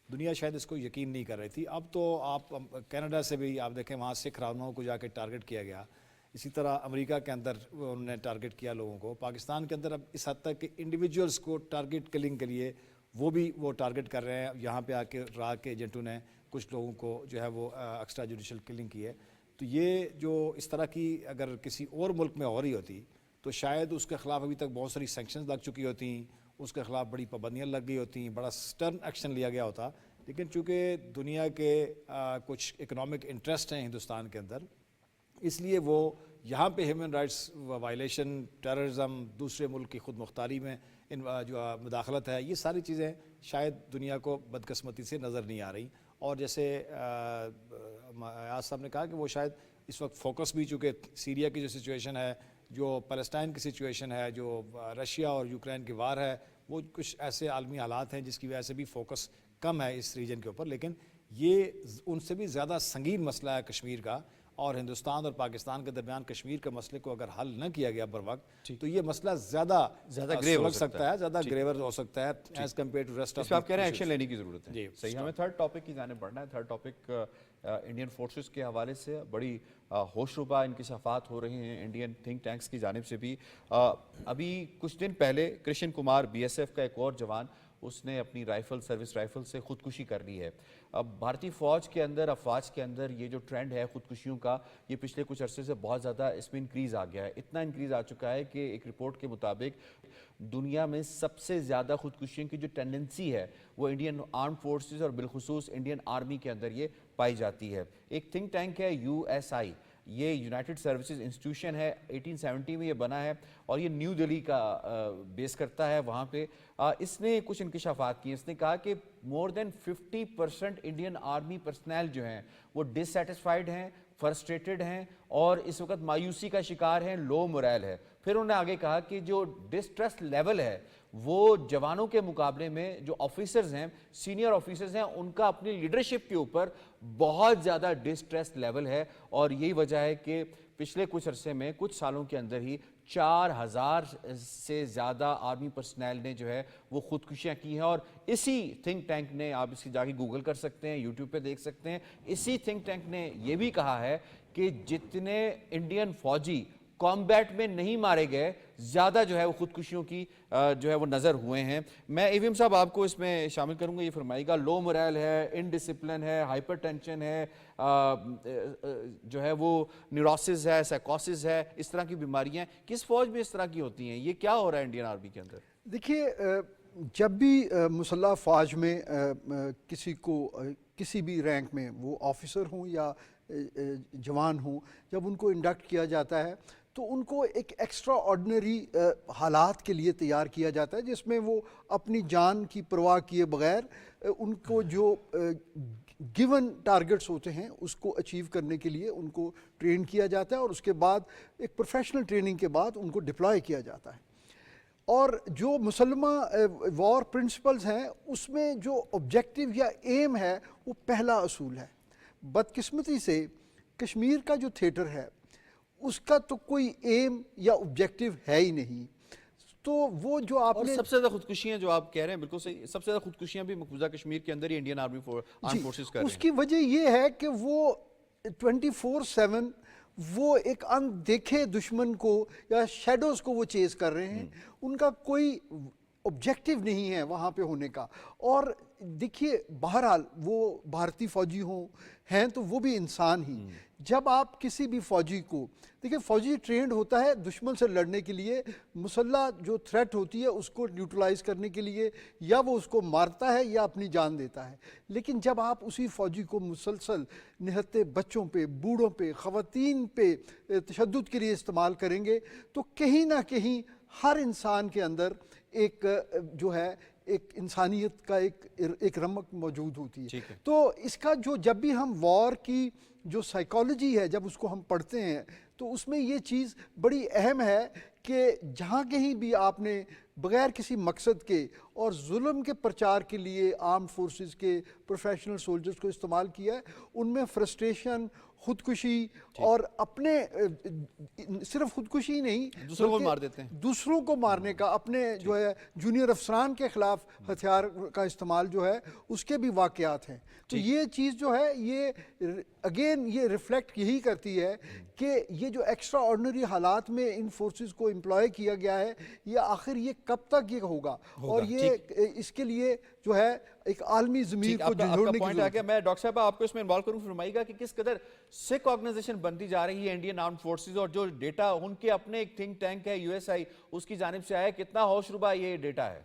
دنیا شاید اس کو یقین نہیں کر رہی تھی. اب تو آپ کینیڈا سے بھی آپ دیکھیں وہاں سکھ رہنماؤں کو جا کے ٹارگٹ کیا گیا. اسی طرح امریکہ کے اندر انہوں نے ٹارگٹ کیا لوگوں کو. پاکستان کے اندر اب اس حد تک کہ انڈیویجولز کو ٹارگٹ کلنگ کے لیے وہ ٹارگٹ کر رہے ہیں. یہاں پہ آ کے را کے ایجنٹوں نے کچھ لوگوں کو جو ہے وہ ایکسٹرا جوڈیشل کلنگ کی ہے. تو یہ جو اس طرح کی اگر کسی اور ملک میں ہو رہی ہوتی تو شاید اس کے خلاف ابھی تک بہت ساری سینکشنز لگ چکی ہوتی، اس کے خلاف بڑی پابندیاں لگ گئی ہوتی، بڑا سٹرن ایکشن لیا گیا ہوتا. لیکن چونکہ دنیا کے کچھ اکنامک انٹرسٹ ہیں ہندوستان کے اندر، اس لیے وہ یہاں پہ ہیومن رائٹس وائلیشن، ٹیررزم، دوسرے ملک کی خود مختاری میں جو مداخلت ہے، یہ ساری چیزیں شاید دنیا کو بدقسمتی سے نظر نہیں آ رہی. اور جیسے ایاز صاحب نے کہا کہ وہ شاید اس وقت فوکس بھی، چونکہ سیریا کی جو سچویشن ہے، جو پیلسٹائن کی سچویشن ہے، جو رشیا اور یوکرین کی وار ہے، وہ کچھ ایسے عالمی حالات ہیں جس کی وجہ سے بھی فوکس کم ہے اس ریجن کے اوپر. لیکن یہ ان سے بھی زیادہ سنگین مسئلہ ہے کشمیر کا، اور ہندوستان اور پاکستان کے درمیان کشمیر کے مسئلے کو اگر حل نہ کیا گیا بر وقت تو یہ مسئلہ زیادہ گریو ہو سکتا ہے، زیادہ گریور ہو سکتا ہے as compare to rest of. اس پہ آپ کہہ رہے ہیں ایکشن لینے کی ضرورت ہے. جی صحیح. ہمیں تھرڈ ٹاپک کی جانب بڑھنا ہے. تھرڈ ٹاپک انڈین فورسز کے حوالے سے بڑی ہوش ربا انکشافات ہو رہے ہیں انڈین تھنک ٹینکس کی جانب سے بھی. ابھی کچھ دن پہلے کرشن کمار BSF کا ایک اور جوان، اس نے اپنی سروس رائفل سے خودکشی کر لی ہے. اب بھارتی فوج کے اندر، افواج کے اندر یہ جو ٹرینڈ ہے خودکشیوں کا، یہ پچھلے کچھ عرصے سے بہت زیادہ اس میں انکریز آ گیا ہے. اتنا انکریز آ چکا ہے کہ ایک رپورٹ کے مطابق دنیا میں سب سے زیادہ خودکشیوں کی جو ٹینڈنسی ہے وہ انڈین آرم فورسز اور بالخصوص انڈین آرمی کے اندر یہ پائی جاتی ہے. ایک تھنک ٹینک ہے USI، یہ یونائٹڈ سروسز انسٹیٹیوشن ہے، 1870 میں یہ بنا ہے اور یہ نیو دہلی کا بیس کرتا ہے. وہاں پہ اس نے کچھ انکشافات کیے. اس نے کہا کہ مور دین 50% انڈین آرمی پرسنل جو ہیں وہ ڈسسیٹسفائیڈ ہیں، فرسٹریٹڈ ہیں اور اس وقت مایوسی کا شکار ہیں، لو موریل ہے. پھر انہوں نے آگے کہا کہ جو ڈسٹرسٹ لیول ہے وہ جوانوں کے مقابلے میں جو آفیسرز ہیں، سینئر آفیسرز ہیں، ان کا اپنی لیڈرشپ کے اوپر بہت زیادہ ڈسٹرسٹ لیول ہے. اور یہی وجہ ہے کہ پچھلے کچھ عرصے میں، کچھ سالوں کے اندر ہی 4000 سے زیادہ آرمی پرسنل نے جو ہے وہ خودکشیاں کی ہیں. اور اسی تھنک ٹینک نے، آپ اس کی جا کے گوگل کر سکتے ہیں، یوٹیوب پہ دیکھ سکتے ہیں، اسی تھنک ٹینک نے یہ بھی کہا ہے کہ جتنے انڈین فوجی کامبیٹ میں نہیں مارے گئے، زیادہ جو ہے وہ خودکشیوں کی جو ہے وہ نظر ہوئے ہیں. میں ایویم صاحب آپ کو اس میں شامل کروں گا. یہ فرمائیے گا، لو موریل ہے، انڈسپلن ہے، ہائپر ٹینشن ہے، جو ہے وہ نیوروسس ہے، سائیکوسس ہے، اس طرح کی بیماریاں کس فوج میں اس طرح کی ہوتی ہیں؟ یہ کیا ہو رہا ہے انڈین آرمی کے اندر؟ دیکھیے، جب بھی مسلح فوج میں کسی کو کسی بھی رینک میں، وہ آفیسر ہوں یا جوان ہوں، جب ان کو انڈکٹ کیا جاتا ہے تو ان کو ایک ایکسٹرا آرڈنری حالات کے لیے تیار کیا جاتا ہے، جس میں وہ اپنی جان کی پرواہ کیے بغیر ان کو جو گیون ٹارگٹس ہوتے ہیں اس کو اچیو کرنے کے لیے ان کو ٹرین کیا جاتا ہے، اور اس کے بعد ایک پروفیشنل ٹریننگ کے بعد ان کو ڈپلوائے کیا جاتا ہے. اور جو مسلمہ وار پرنسپلز ہیں اس میں جو آبجیکٹیو یا ایم ہے وہ پہلا اصول ہے. بدقسمتی سے کشمیر کا جو تھیٹر ہے اس کا تو کوئی ایم یا آبجیکٹیو ہے ہی نہیں. تو وہ جو آپ نے سب سے زیادہ خودکشیاں جو آپ کہہ رہے ہیں بالکل صحیح، سب سے زیادہ خودکشیاں بھی مقبوضہ کشمیر کے اندر ہی انڈین آرمی فورسز کر رہے ہیں. اس کی وجہ یہ ہے کہ وہ 24/7 وہ ایک اندیکھے دشمن کو یا شیڈوز کو وہ چیز کر رہے ہیں. ان کا کوئی آبجیکٹیو نہیں ہے وہاں پہ ہونے کا. اور دیکھیے، بہرحال وہ بھارتی فوجی ہیں تو وہ بھی انسان ہی. جب آپ کسی بھی فوجی کو دیکھیں، فوجی ٹرینڈ ہوتا ہے دشمن سے لڑنے کے لیے، مسلح جو تھریٹ ہوتی ہے اس کو نیوٹرلائز کرنے کے لیے، یا وہ اس کو مارتا ہے یا اپنی جان دیتا ہے. لیکن جب آپ اسی فوجی کو مسلسل نہتے بچوں پہ، بوڑھوں پہ، خواتین پہ تشدد کے لیے استعمال کریں گے تو کہیں نہ کہیں ہر انسان کے اندر ایک جو ہے ایک انسانیت کا ایک رمق موجود ہوتی ہے. تو اس کا جب بھی ہم وار کی جو سائیکالوجی ہے جب اس کو ہم پڑھتے ہیں تو اس میں یہ چیز بڑی اہم ہے کہ جہاں کہیں بھی آپ نے بغیر کسی مقصد کے اور ظلم کے پرچار کے لیے آرمڈ فورسز کے پروفیشنل سولجرز کو استعمال کیا ہے، ان میں فرسٹریشن، خودکشی اور اپنے صرف خودکشی نہیں، دوسروں کو مار دیتے ہیں، دوسروں کو مارنے کا، اپنے جو ہے جونیئر افسران کے خلاف ہتھیار کا استعمال جو ہے اس کے بھی واقعات ہیں. تو یہ چیز جو ہے یہ اگین یہ ریفلیکٹ یہی کرتی ہے کہ یہ جو ایکسٹرا آرڈنری حالات میں ان فورسز کو امپلوائے کیا گیا ہے، یہ آخر یہ کب تک یہ ہوگا، اور یہ اس کے لیے جو ہے ایک عالمی ضمیر کو جوڑنے کی ضرورت ہے. میں ڈاکٹر صاحب آپ کو اس میں انوالو کروں، فرمائیے گا کہ کس قدر سکھ آرگنائزیشن بنتی جا رہی ہے انڈین آرمڈ فورسز، اور جو ڈیٹا ان کے اپنے ایک تھنک ٹینک ہے USI اس کی جانب سے آیا، کتنا ہوش ربا یہ ڈیٹا ہے؟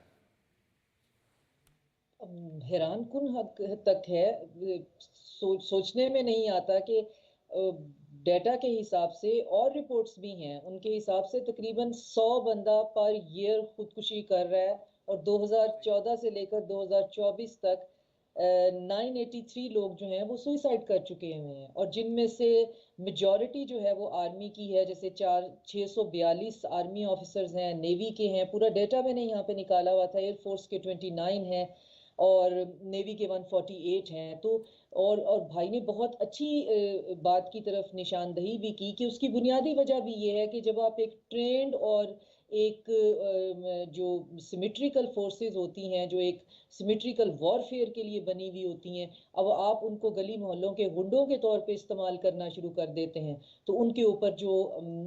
حیران کن حد تک ہے. سوچنے میں نہیں آتا کہ ڈیٹا کے حساب سے، اور رپورٹس بھی ہیں ان کے حساب سے، تقریباً 100 بندہ پر ایئر خودکشی کر رہا ہے، اور 2014 سے لے کر 2024 تک 983 لوگ جو ہیں وہ سوئسائڈ کر چکے ہوئے ہیں، اور جن میں سے میجورٹی جو ہے وہ آرمی کی ہے، جیسے 642 آرمی آفیسرز ہیں، نیوی کے ہیں، پورا ڈیٹا میں نے یہاں پہ نکالا ہوا تھا، ایئر فورس کے 29 ہیں اور نیوی کے 148 ہیں. تو اور بھائی نے بہت اچھی بات کی طرف نشاندہی بھی کی کہ اس کی بنیادی وجہ بھی یہ ہے کہ جب آپ ایک ٹرینڈ اور ایک جو سیمیٹریکل فورسز ہوتی ہیں، جو ایک سیمیٹریکل وارفیئر کے لیے بنی ہوئی ہوتی ہیں، اب آپ ان کو گلی محلوں کے غنڈوں کے طور پہ استعمال کرنا شروع کر دیتے ہیں تو ان کے اوپر جو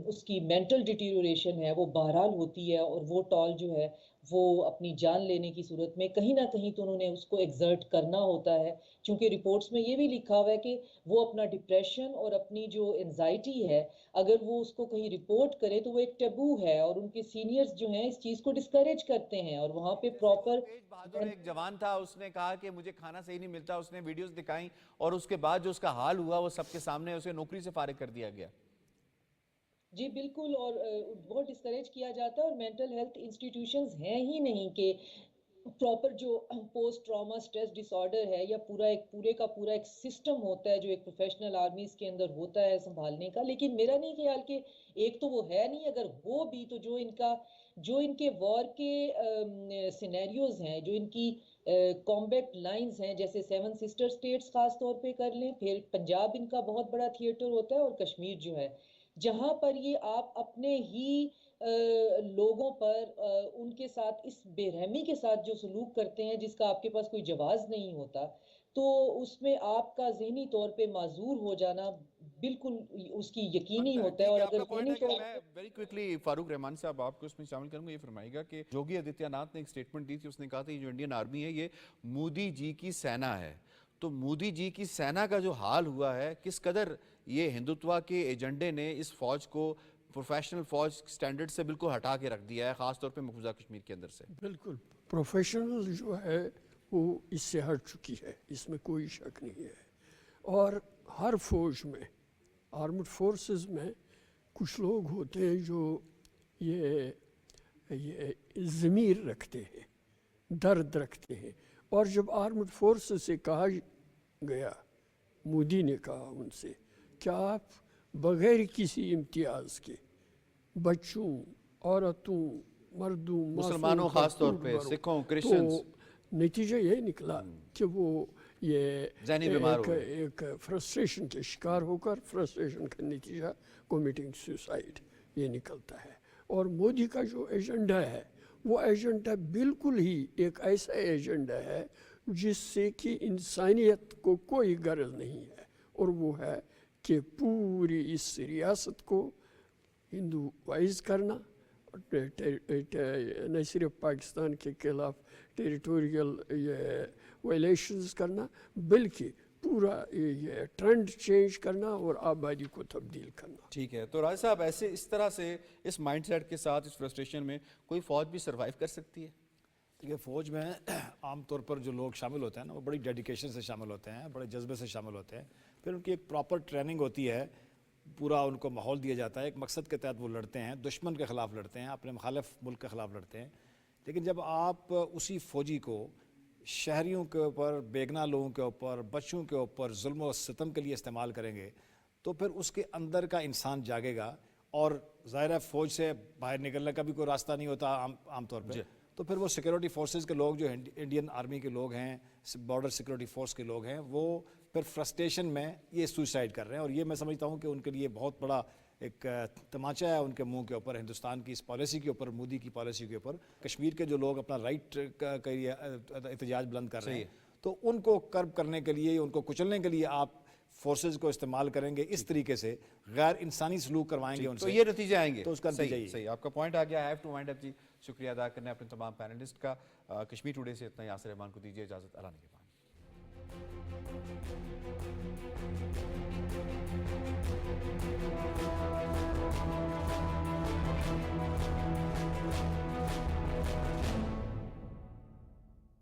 اس کی مینٹل ڈیٹیریوریشن ہے وہ بہرحال ہوتی ہے، اور وہ ٹال جو ہے وہ اپنی جان لینے کی صورت میں کہیں نہ کہیں تو انہوں نے اس کو ایگزرٹ کرنا ہوتا ہے. چونکہ رپورٹس میں یہ بھی لکھا ہوا ہے کہ وہ اپنا ڈپریشن اور اپنی جو انزائٹی ہے اگر وہ اس کو کہیں رپورٹ کرے تو وہ ایک ٹیبو ہے، اور ان کے سینئرز جو ہیں اس چیز کو ڈسکریج کرتے ہیں، اور وہاں پہ پراپر بہادر ایک جوان تھا، اس نے کہا کہ مجھے کھانا صحیح نہیں ملتا، اس نے ویڈیوز دکھائیں اور اس کے بعد جو اس کا حال ہوا وہ سب کے سامنے، اسے نوکری سے فارغ کر دیا گیا. جی بالکل، اور بہت ڈسکریج کیا جاتا ہے، اور مینٹل ہیلتھ انسٹیٹیوشنز ہیں ہی نہیں کہ پراپر جو پوسٹ ٹراما سٹریس ڈس آرڈر ہے یا پورے کا پورا ایک سسٹم ہوتا ہے جو ایک پروفیشنل آرمیز کے اندر ہوتا ہے سنبھالنے کا. لیکن میرا نہیں خیال کہ ایک تو وہ ہے نہیں، اگر ہو بھی تو جو ان کے وار کے سینیریوز ہیں، جو ان کی کامبیٹ لائنز ہیں، جیسے 7 سسٹر سٹیٹس خاص طور پہ کر لیں، پھر پنجاب ان کا بہت بڑا تھیٹر ہوتا ہے، اور کشمیر جو ہے جہاں پر یہ آپ اپنے ہی لوگوں پر ان کے ساتھ اس بے رحمی کے ساتھ جو سلوک کرتے ہیں جس کا آپ کے پاس کوئی جواز نہیں ہوتا، تو اس میں آپ کا ذہنی طور پہ معذور ہو جانا بالکل اس کی یقینی ہوتا ہے. اور اگر ذہنی طور میں ویری کوئکلی فاروق رحمان صاحب آپ کو اس میں شامل کروں گا، یہ فرمائے گا کہ یوگی آدتیہ ناتھ نے ایک سٹیٹمنٹ دی تھی، اس نے کہا تھا یہ جو انڈین آرمی ہے یہ مودی جی کی سینا ہے. تو مودی جی کی سینا کا جو حال ہوا ہے، کس قدر یہ ہندوتوا کے ایجنڈے نے اس فوج کو پروفیشنل فوج سٹینڈرڈ سے بالکل ہٹا کے رکھ دیا ہے، خاص طور پہ مقبوضہ کشمیر کے اندر سے. بالکل پروفیشنل جو ہے وہ اس سے ہٹ چکی ہے، اس میں کوئی شک نہیں ہے. اور ہر فوج میں، آرمڈ فورسز میں کچھ لوگ ہوتے ہیں جو یہ ضمیر رکھتے ہیں، درد رکھتے ہیں. اور جب آرمڈ فورسز سے کہا گیا، مودی نے کہا ان سے کہ آپ بغیر کسی امتیاز کے بچوں، عورتوں، مردوں، مسلمانوں خاص طور پہ، سکھوں، کرسچنز، تو نتیجہ یہ نکلا کہ وہ یہ ایک فرسٹریشن کے شکار ہو کر، فرسٹریشن کا نتیجہ کمیٹنگ سوسائڈ یہ نکلتا ہے. اور مودی کا جو ایجنڈا ہے وہ ایجنڈا بالکل ہی ایک ایسا ایجنڈا ہے جس سے کہ انسانیت کو کوئی غرض نہیں ہے، اور وہ ہے کہ پوری اس ریاست کو ہندوائز کرنا، نہ صرف پاکستان کے خلاف ٹیریٹوریل وائلیشنز کرنا، بلکہ پورا یہ ٹرینڈ چینج کرنا اور آبادی کو تبدیل کرنا. ٹھیک ہے. تو راجہ صاحب ایسے اس طرح سے اس مائنڈ سیٹ کے ساتھ اس فرسٹریشن میں کوئی فوج بھی سروائیو کر سکتی ہے؟ دیکھیے فوج میں عام طور پر جو لوگ شامل ہوتے ہیں نا وہ بڑی ڈیڈیکیشن سے شامل ہوتے ہیں، بڑے جذبے سے شامل ہوتے ہیں. پھر ان کی ایک پراپر ٹریننگ ہوتی ہے، پورا ان کو ماحول دیا جاتا ہے، ایک مقصد کے تحت وہ لڑتے ہیں، دشمن کے خلاف لڑتے ہیں، اپنے مخالف ملک کے خلاف لڑتے ہیں. لیکن جب آپ اسی فوجی کو شہریوں کے اوپر، بیگنا لوگوں کے اوپر، بچوں کے اوپر ظلم و ستم کے لیے استعمال کریں گے تو پھر اس کے اندر کا انسان جاگے گا، اور ظاہر ہے فوج سے باہر نکلنے کا بھی کوئی راستہ نہیں ہوتا عام طور پہ. تو پھر وہ سیکورٹی فورسز کے لوگ جو انڈین آرمی کے لوگ ہیں، بارڈر سیکورٹی فورس کے لوگ ہیں، وہ پھر فرسٹریشن میں یہ سوسائڈ کر رہے ہیں. اور یہ میں سمجھتا ہوں کہ ان کے لیے بہت بڑا ایک تماچہ ہے ان کے منہ کے اوپر، ہندوستان کی اس پالیسی کے اوپر، مودی کی پالیسی کے اوپر. کشمیر کے جو لوگ اپنا رائٹ کا احتجاج بلند کر رہے ہیں، تو ان کو کرب کرنے کے لیے، ان کو کچلنے کے لیے آپ فورسز کو استعمال کریں گے اس طریقے سے، غیر انسانی سلوک کروائیں گے ان سے، تو یہ نتیجے آئیں گے. تو اس کا نتیجہ یہ صحیح، آپ کا پوائنٹ آ گیا. I have to wind up جی. شکریہ ادا کرنا ہے اپنے تمام پینلسٹ کا. کشمیر ٹوڈے سے اتنا. یاسر رحمان کو دیجیے اجازت. اللہ نگہبان.